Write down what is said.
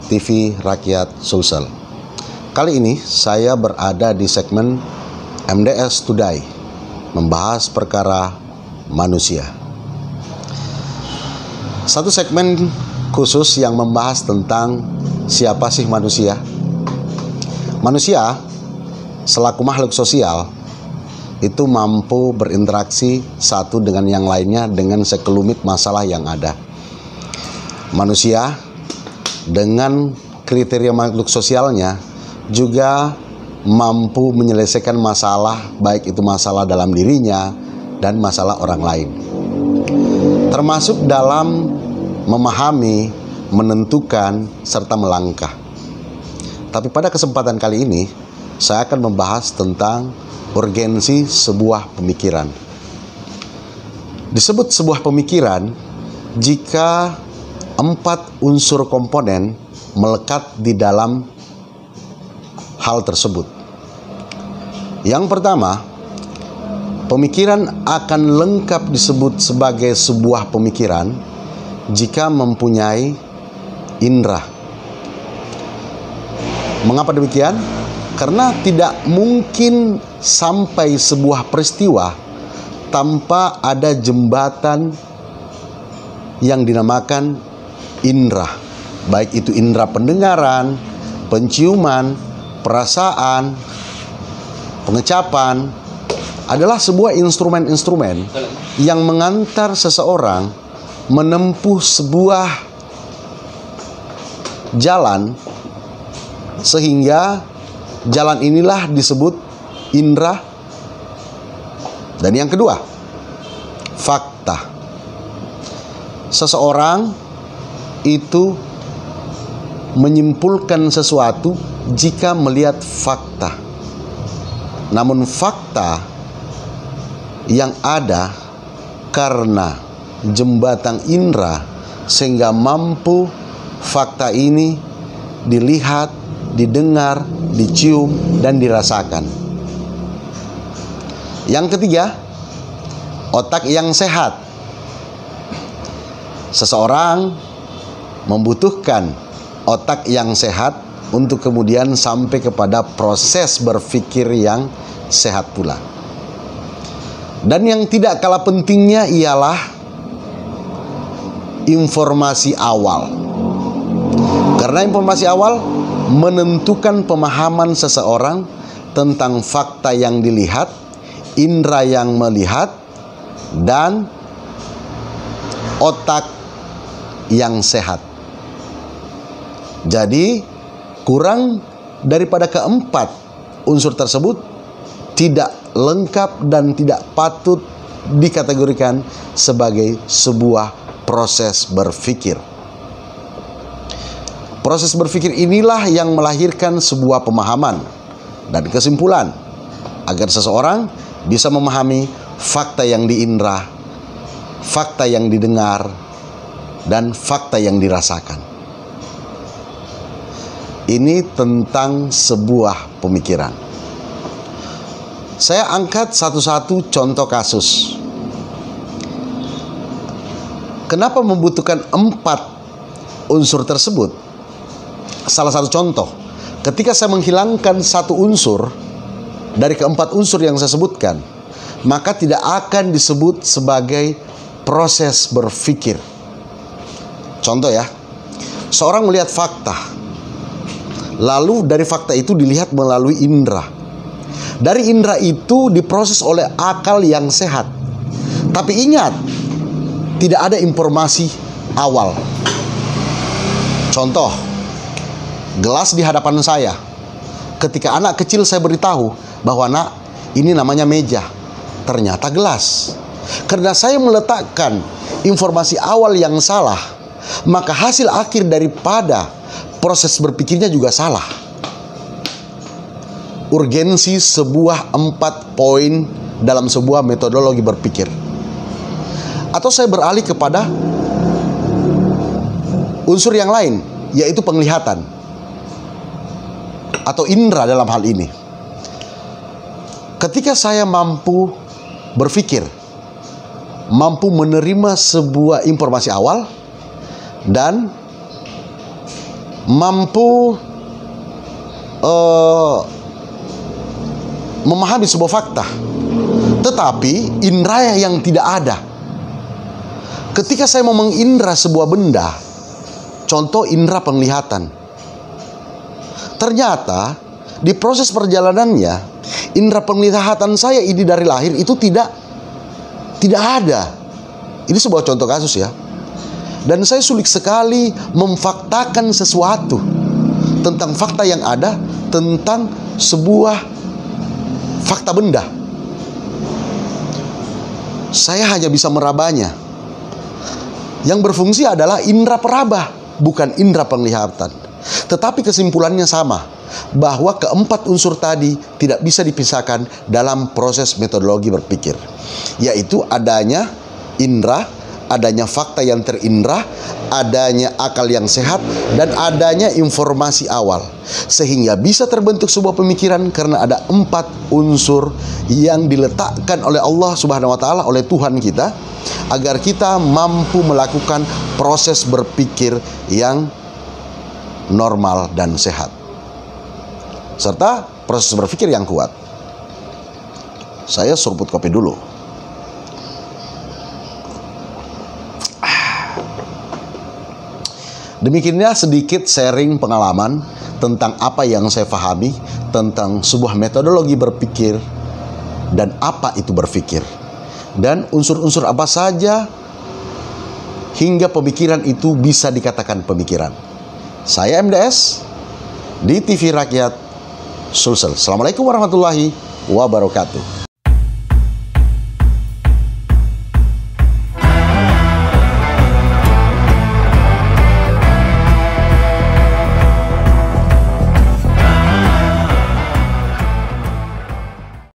TV Rakyat Sulsel. Kali ini saya berada di segmen MDS Today, membahas perkara manusia. Satu segmen khusus yang membahas tentang siapa sih manusia. Manusia selaku makhluk sosial itu mampu berinteraksi satu dengan yang lainnya dengan sekelumit masalah yang ada. Manusia dengan kriteria makhluk sosialnya juga mampu menyelesaikan masalah, baik itu masalah dalam dirinya dan masalah orang lain. Termasuk dalam memahami, menentukan, serta melangkah. Tapi pada kesempatan kali ini, saya akan membahas tentang urgensi sebuah pemikiran. Disebut sebuah pemikiran jika 4 unsur komponen melekat di dalam hal tersebut. Yang pertama, pemikiran akan lengkap disebut sebagai sebuah pemikiran jika mempunyai indera. Mengapa demikian? Karena tidak mungkin sampai sebuah peristiwa tanpa ada jembatan yang dinamakan indera. Baik itu indera pendengaran, penciuman, perasaan, pengecapan, adalah sebuah instrumen-instrumen yang mengantar seseorang menempuh sebuah jalan, sehingga jalan inilah disebut indera. Dan yang kedua, fakta. Seseorang itu menyimpulkan sesuatu jika melihat fakta. Namun fakta yang ada karena jembatan indera sehingga mampu fakta ini dilihat, didengar, dicium, dan dirasakan. Yang ketiga, otak yang sehat. Seseorang membutuhkan otak yang sehat untuk kemudian sampai kepada proses berpikir yang sehat pula. Dan yang tidak kalah pentingnya ialah informasi awal. Karena informasi awal menentukan pemahaman seseorang tentang fakta yang dilihat, indera yang melihat, dan otak yang sehat. Jadi kurang daripada keempat unsur tersebut tidak lengkap dan tidak patut dikategorikan sebagai sebuah proses berpikir. Proses berpikir inilah yang melahirkan sebuah pemahaman dan kesimpulan agar seseorang bisa memahami fakta yang diindra, fakta yang didengar, dan fakta yang dirasakan. Ini tentang sebuah pemikiran. Saya angkat satu-satu contoh kasus. Kenapa membutuhkan 4 unsur tersebut? Salah satu contoh, ketika saya menghilangkan satu unsur dari keempat unsur yang saya sebutkan, maka tidak akan disebut sebagai proses berpikir. Contoh ya, seorang melihat fakta, lalu dari fakta itu dilihat melalui indera. Dari indera itu diproses oleh akal yang sehat. Tapi ingat, tidak ada informasi awal. Contoh, gelas di hadapan saya. Ketika anak kecil saya beritahu bahwa nak, ini namanya meja. Ternyata gelas. Karena saya meletakkan informasi awal yang salah, maka hasil akhir daripada proses berpikirnya juga salah. Urgensi sebuah 4 poin dalam sebuah metodologi berpikir. Atau saya beralih kepada unsur yang lain, yaitu penglihatan atau indera dalam hal ini. Ketika saya mampu berpikir, mampu menerima sebuah informasi awal, dan mampu memahami sebuah fakta, tetapi indera yang tidak ada. Ketika saya mau mengindra sebuah benda, contoh indera penglihatan, ternyata di proses perjalanannya indera penglihatan saya ini dari lahir itu tidak ada. Ini sebuah contoh kasus ya. Dan saya sulit sekali memfaktakan sesuatu tentang fakta yang ada, tentang sebuah fakta benda. Saya hanya bisa merabanya. Yang berfungsi adalah indera peraba, bukan indera penglihatan. Tetapi kesimpulannya sama, bahwa keempat unsur tadi tidak bisa dipisahkan dalam proses metodologi berpikir, yaitu adanya indera, adanya fakta yang terindra, adanya akal yang sehat, dan adanya informasi awal. Sehingga bisa terbentuk sebuah pemikiran karena ada 4 unsur yang diletakkan oleh Allah Subhanahu wa Ta'ala, oleh Tuhan kita, agar kita mampu melakukan proses berpikir yang normal dan sehat, serta proses berpikir yang kuat. Saya seruput kopi dulu. Demikianlah sedikit sharing pengalaman tentang apa yang saya pahami tentang sebuah metodologi berpikir dan apa itu berpikir, dan unsur-unsur apa saja hingga pemikiran itu bisa dikatakan pemikiran. Saya MDS di TV Rakyat Sulsel. Assalamualaikum warahmatullahi wabarakatuh.